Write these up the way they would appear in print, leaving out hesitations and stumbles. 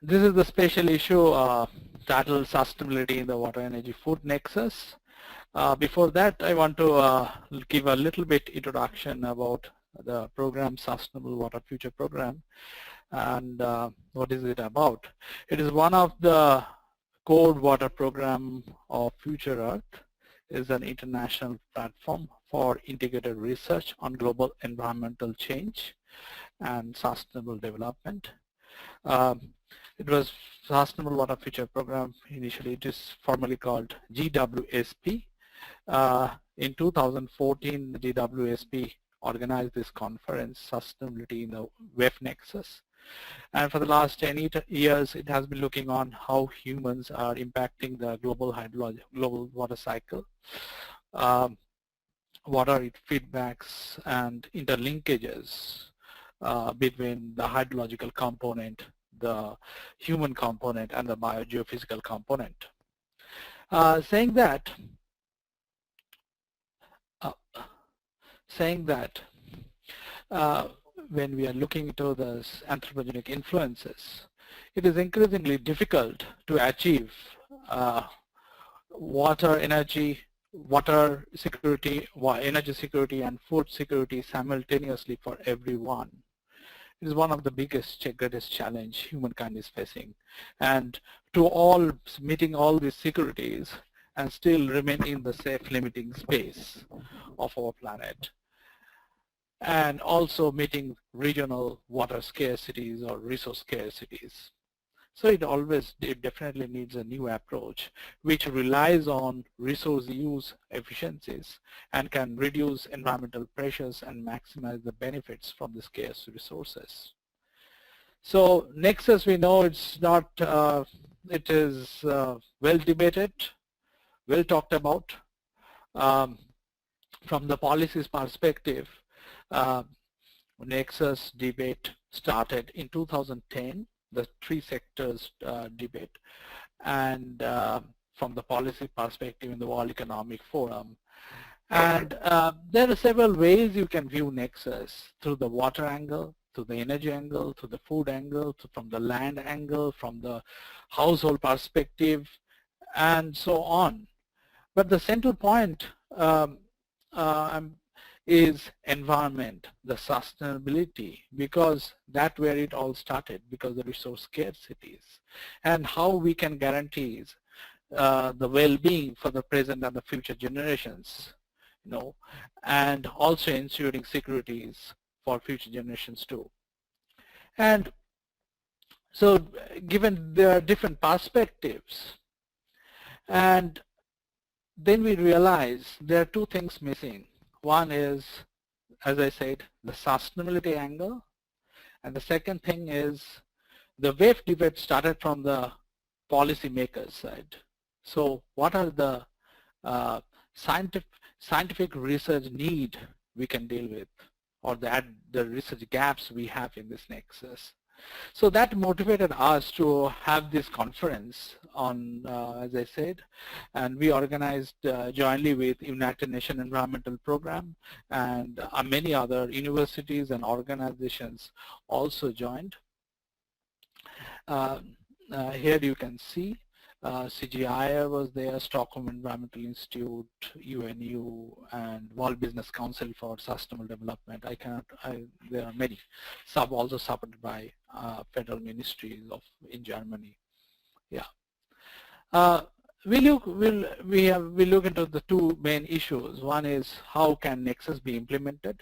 This is the special issue titled Sustainability in the Water-Energy-Food Nexus. Before that, I want to give a little bit introduction about the program, Sustainable Water Future Program, and what is it about. It is one of the core water program of Future Earth. It is an international platform for integrated research on global environmental change and sustainable development. It was Sustainable Water Future Program. Initially, it is formally called GWSP. In 2014, the GWSP organized this conference, Sustainability in the WEF Nexus. And for the last 10 years, it has been looking on how humans are impacting the global water cycle, water feedbacks and interlinkages between the hydrological component, the human component, and the biogeophysical component. Saying that when we are looking into the anthropogenic influences, it is increasingly difficult to achieve energy security and food security simultaneously for everyone. It is one of the greatest challenge humankind is facing. And to meeting all these securities and still remain in the safe limiting space of our planet. And also meeting regional water scarcities or resource scarcities. So it definitely needs a new approach which relies on resource use efficiencies and can reduce environmental pressures and maximize the benefits from the scarce resources. So Nexus, we know it's not, it is well debated, well talked about. From the policies perspective, Nexus debate started in 2010, the three sectors debate, and from the policy perspective in the World Economic Forum. And there are several ways you can view Nexus: through the water angle, through the energy angle, through the food angle, from the land angle, from the household perspective, and so on. But the central point is environment, the sustainability, because that's where it all started, because the resource scarcities, and how we can guarantee the well-being for the present and the future generations, and also ensuring securities for future generations too. And so given there are different perspectives, and then we realize there are two things missing. One is, as I said, the sustainability angle, and the second thing is the WEF debate started from the policymakers side. So what are the scientific research need we can deal with, or the research gaps we have in this nexus? So that motivated us to have this conference on, as I said, and we organized jointly with United Nations Environmental Program, and many other universities and organizations also joined. Here you can see CGI was there, Stockholm Environmental Institute, UNU, and World Business Council for Sustainable Development. There are many, also supported by federal ministries in Germany. Yeah. We look into the two main issues. One is how can Nexus be implemented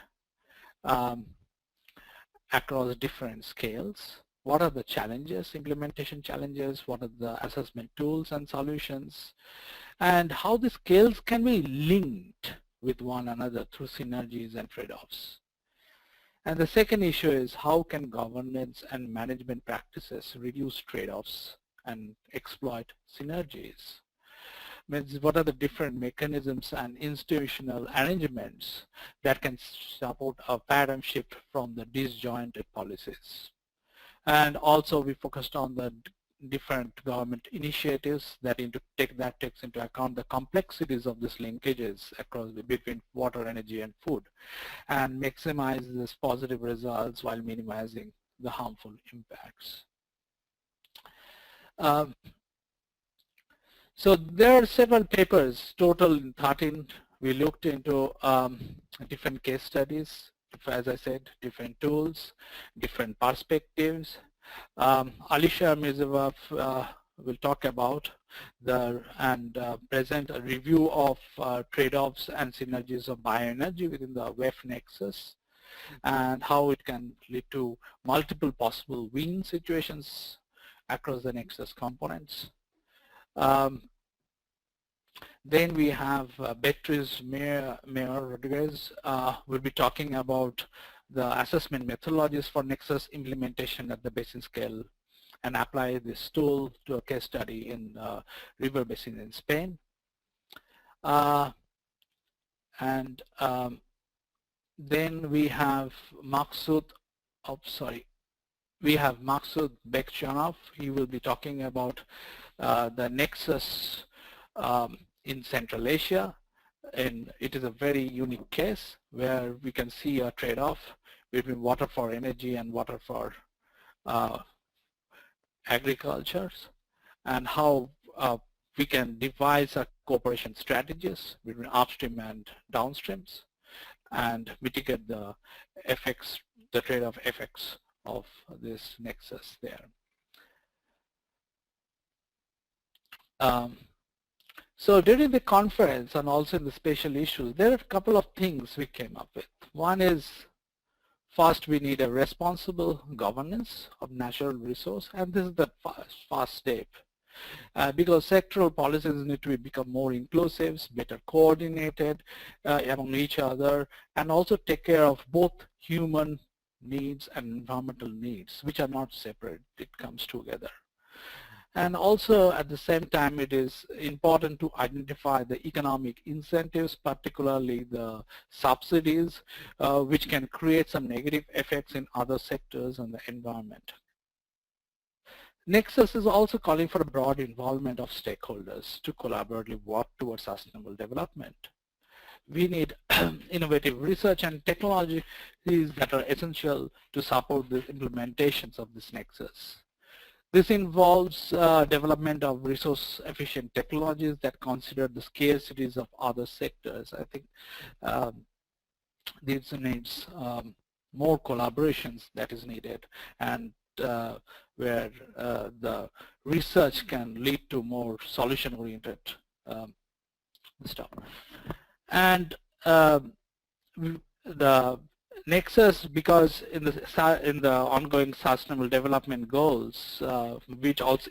across different scales. What are the challenges, implementation challenges? What are the assessment tools and solutions? And how the scales can be linked with one another through synergies and trade-offs. And the second issue is how can governance and management practices reduce trade-offs and exploit synergies? Means what are the different mechanisms and institutional arrangements that can support a paradigm shift from the disjointed policies? And also we focused on the different government initiatives that takes into account the complexities of these linkages between water, energy, and food, and maximize these positive results while minimizing the harmful impacts. Um, so there are several papers, total 13. We looked into different case studies, as I said, different tools, different perspectives. Alisher Mirzabaev will talk about and present a review of trade-offs and synergies of bioenergy within the WEF nexus and how it can lead to multiple possible win situations across the nexus components. Then we have Beatriz Rodríguez will be talking about the assessment methodologies for nexus implementation at the basin scale and apply this tool to a case study in river basin in Spain. Then we have Maksud, we have Maksud Bekchanov. He will be talking about the nexus in Central Asia, and it is a very unique case where we can see a trade-off between water for energy and water for agriculture, and how we can devise a cooperation strategies between upstream and downstreams and mitigate the effects, the trade-off effects of this nexus there. So during the conference and also in the spatial issues, there are a couple of things we came up with. One is, first we need a responsible governance of natural resource, and this is the first step. Because sectoral policies need to become more inclusive, better coordinated among each other, and also take care of both human needs and environmental needs, which are not separate. It comes together. And also at the same time, it is important to identify the economic incentives, particularly the subsidies, which can create some negative effects in other sectors and the environment. Nexus is also calling for a broad involvement of stakeholders to collaboratively work towards sustainable development. We need innovative research and technologies that are essential to support the implementations of this nexus. This involves development of resource-efficient technologies that consider the scarcities of other sectors. I think this needs more collaborations that is needed, and where the research can lead to more solution-oriented stuff. And the nexus, because in the ongoing sustainable development goals, which also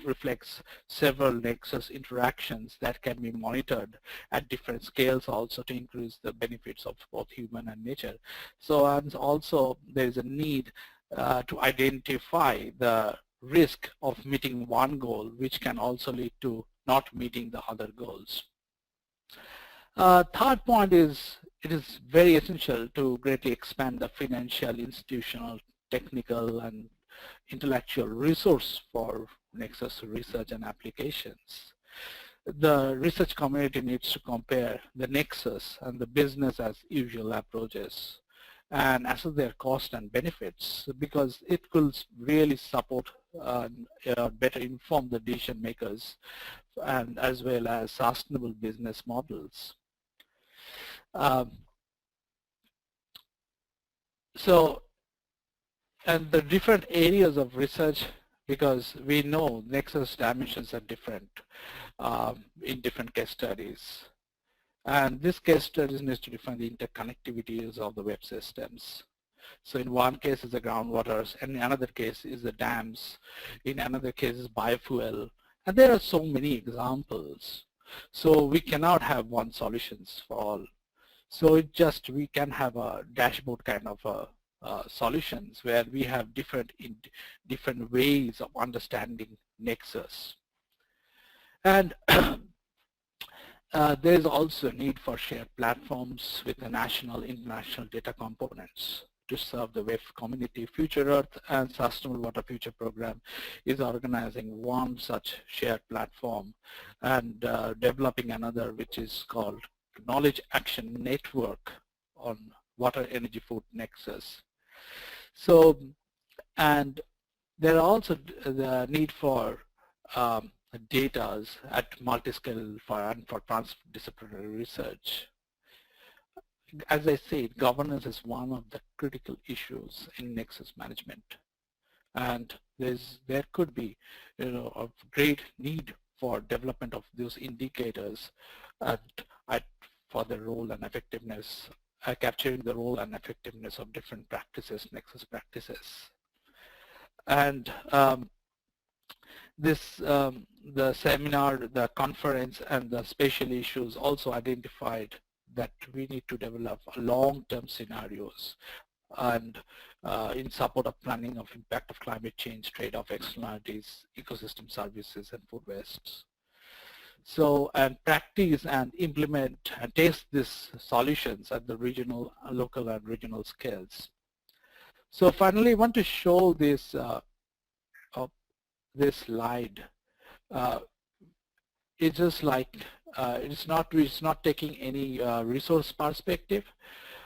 reflects several nexus interactions that can be monitored at different scales also to increase the benefits of both human and nature. So and also there is a need to identify the risk of meeting one goal, which can also lead to not meeting the other goals. Third point is, it is very essential to greatly expand the financial, institutional, technical, and intellectual resource for nexus research and applications. The research community needs to compare the nexus and the business as usual approaches and assess their cost and benefits, because it will really support better inform the decision makers, and as well as sustainable business models. And the different areas of research, because we know nexus dimensions are different in different case studies. And this case studies needs to define the interconnectivities of the web systems. So in one case is the groundwaters, and in another case is the dams, in another case is biofuel, and there are so many examples. So we cannot have one solutions for all. So we can have a dashboard kind of solutions where we have different ways of understanding nexus. And there is also a need for shared platforms with the national, international data components to serve the WEF community. Future Earth and Sustainable Water Future Program is organizing one such shared platform and developing another, which is called Knowledge Action Network on Water-Energy-Food Nexus. So, and There are also the need for data at multi-scale and for transdisciplinary research. As I said, governance is one of the critical issues in Nexus management, and there could be, a great need for development of those indicators for the role and effectiveness, capturing the role and effectiveness of different practices, Nexus practices. And the seminar, the conference, and the spatial issues also identified that we need to develop long-term scenarios and in support of planning of impact of climate change, trade-off externalities, ecosystem services, and food wastes. So, and practice and implement and test these solutions at the regional, local, and regional scales. So finally, I want to show this this slide. It's just like it's not taking any resource perspective,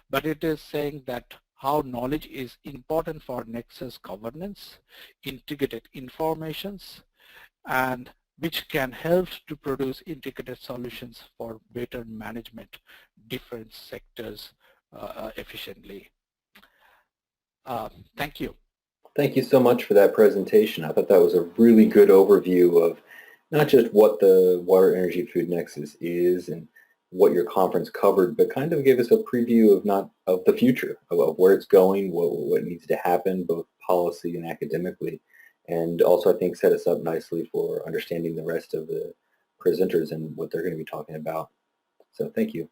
but it is saying that how knowledge is important for Nexus governance, integrated informations, and which can help to produce integrated solutions for better management different sectors efficiently. Thank you. Thank you so much for that presentation. I thought that was a really good overview of not just what the Water-Energy-Food Nexus is and what your conference covered, but kind of gave us a preview of the future, of where it's going, what needs to happen, both policy and academically, and also I think set us up nicely for understanding the rest of the presenters and what they're going to be talking about. So thank you.